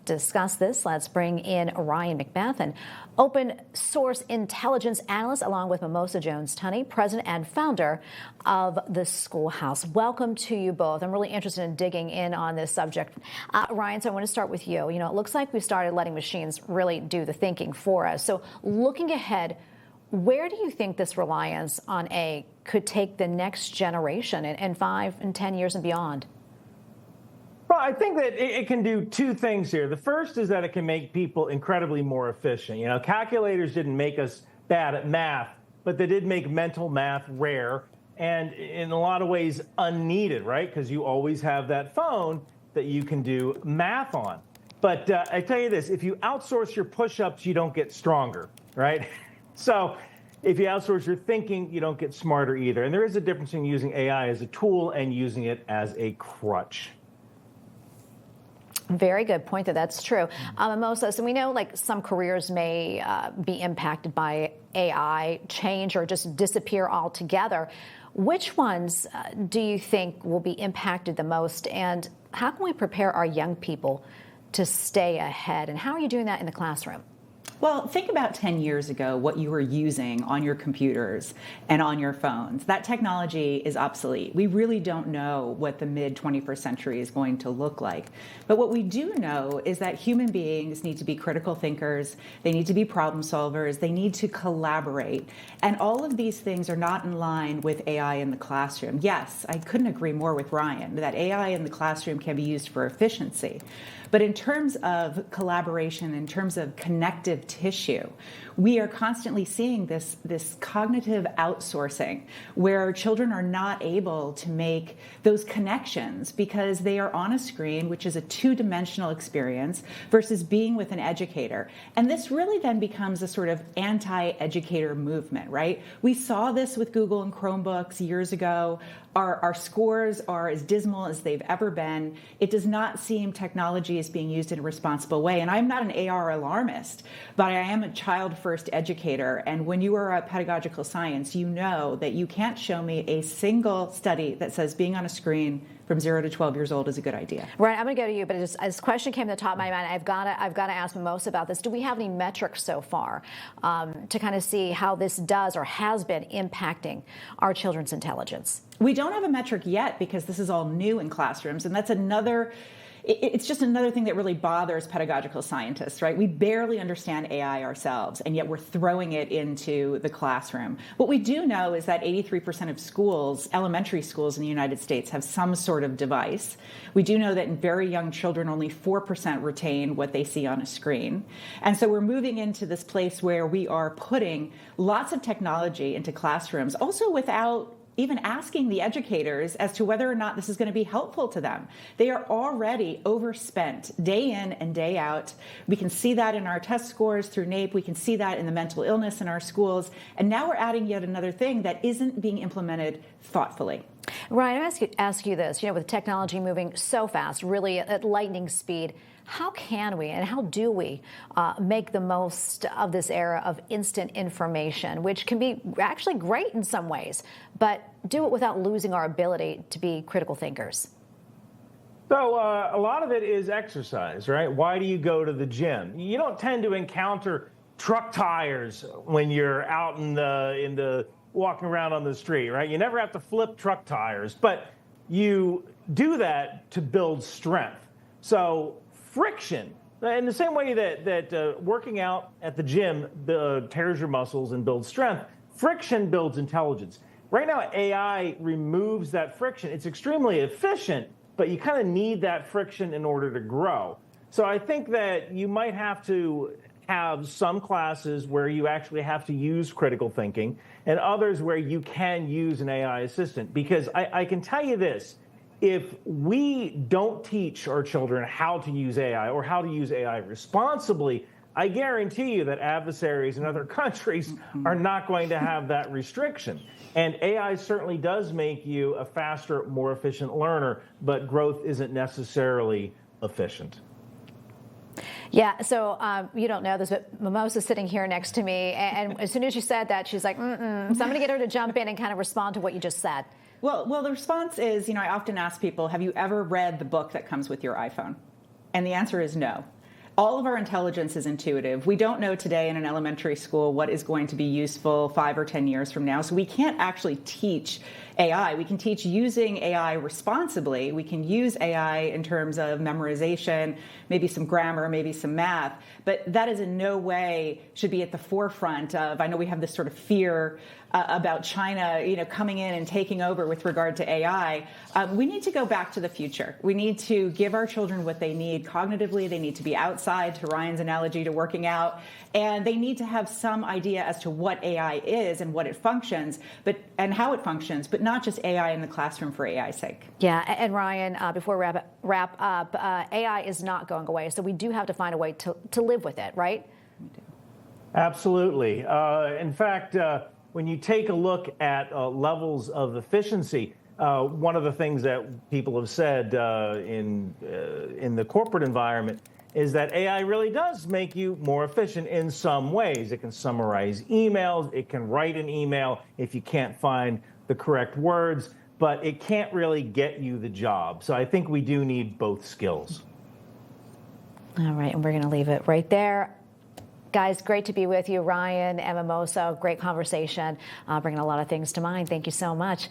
discuss this, let's bring in Ryan McBeth, an open source intelligence analyst, along with Mimosa Jones Tunney, president and founder of the Schoolhouse. Welcome to you both. I'm really interested in digging in on this subject. Ryan, so I want to start with you. You know, it looks like we've started letting machines really do the thinking for us. So looking ahead, where do you think this reliance on AI could take the next generation in 5 and 10 years and beyond? Well, I think that it can do two things here. The first is that it can make people incredibly more efficient. You know, calculators didn't make us bad at math, but they did make mental math rare and in a lot of ways unneeded, right? Because you always have that phone that you can do math on. But I tell you this, if you outsource your push-ups, you don't get stronger, right? So if you outsource your thinking, you don't get smarter either. And there is a difference in using AI as a tool and using it as a crutch. Very good point that's true. Mimosa, so we know like some careers may be impacted by AI, change, or just disappear altogether. Which ones do you think will be impacted the most? And how can we prepare our young people to stay ahead? And how are you doing that in the classroom? Well, think about 10 years ago what you were using on your computers and on your phones. That technology is obsolete. We really don't know what the mid-21st century is going to look like. But what we do know is that human beings need to be critical thinkers. They need to be problem solvers. They need to collaborate. And all of these things are not in line with AI in the classroom. Yes, I couldn't agree more with Ryan that AI in the classroom can be used for efficiency. But in terms of collaboration, in terms of connective tissue, we are constantly seeing this cognitive outsourcing where children are not able to make those connections because they are on a screen, which is a two-dimensional experience, versus being with an educator. And this really then becomes a sort of anti-educator movement, right? We saw this with Google and Chromebooks years ago. Our scores are as dismal as they've ever been. It does not seem technology is being used in a responsible way. And I'm not an AR alarmist, but I am a child-first educator. And when you are a pedagogical science, you know that you can't show me a single study that says being on a screen from 0 to 12 years old is a good idea. Right, I'm going to go to you, but as this question came to the top of my mind, I've got to ask Mimosa about this. Do we have any metrics so far to kind of see how this does or has been impacting our children's intelligence? We don't have a metric yet because this is all new in classrooms, and that's it's just another thing that really bothers pedagogical scientists, right? We barely understand AI ourselves, and yet we're throwing it into the classroom. What we do know is that 83% of schools, elementary schools in the United States, have some sort of device. We do know that in very young children, only 4% retain what they see on a screen. And so we're moving into this place where we are putting lots of technology into classrooms, also without even asking the educators as to whether or not this is going to be helpful to them. They are already overspent day in and day out. We can see that in our test scores through NAEP. We can see that in the mental illness in our schools. And now we're adding yet another thing that isn't being implemented thoughtfully. Ryan, I ask you this, with technology moving so fast, really at lightning speed, how can we and how do we make the most of this era of instant information, which can be actually great in some ways, but do it without losing our ability to be critical thinkers? So a lot of it is exercise, right? Why do you go to the gym? You don't tend to encounter truck tires when you're out in the walking around on the street, right? You never have to flip truck tires, but you do that to build strength. So friction, in the same way that working out at the gym tears your muscles and builds strength, friction builds intelligence. Right now, AI removes that friction. It's extremely efficient, but you kind of need that friction in order to grow. So I think that you might have to have some classes where you actually have to use critical thinking and others where you can use an AI assistant. Because I can tell you this, if we don't teach our children how to use AI or how to use AI responsibly, I guarantee you that adversaries in other countries are not going to have that restriction. And AI certainly does make you a faster, more efficient learner, but growth isn't necessarily efficient. Yeah, so you don't know this, but Mimosa's sitting here next to me, and as soon as you said that, she's like, So I'm going to get her to jump in and kind of respond to what you just said. Well, the response is, I often ask people, have you ever read the book that comes with your iPhone? And the answer is no. All of our intelligence is intuitive. We don't know today in an elementary school what is going to be useful 5 or 10 years from now. So we can't actually teach AI. We can teach using AI responsibly. We can use AI in terms of memorization, maybe some grammar, maybe some math, but that is in no way should be at the forefront of, I know we have this sort of fear about China, coming in and taking over with regard to AI. We need to go back to the future. We need to give our children what they need cognitively. They need to be outside, to Ryan's analogy, to working out, and they need to have some idea as to what AI is and what it functions, and how it functions, but not just AI in the classroom for AI's sake. Yeah, and Ryan, before we wrap up, AI is not going away, so we do have to find a way to live with it, right? Absolutely. In fact, when you take a look at levels of efficiency, one of the things that people have said in the corporate environment is that AI really does make you more efficient in some ways. It can summarize emails, it can write an email if you can't find the correct words, but it can't really get you the job. So I think we do need both skills. All right, and we're going to leave it right there. Guys, great to be with you. Ryan and Mimosa, great conversation, bringing a lot of things to mind. Thank you so much.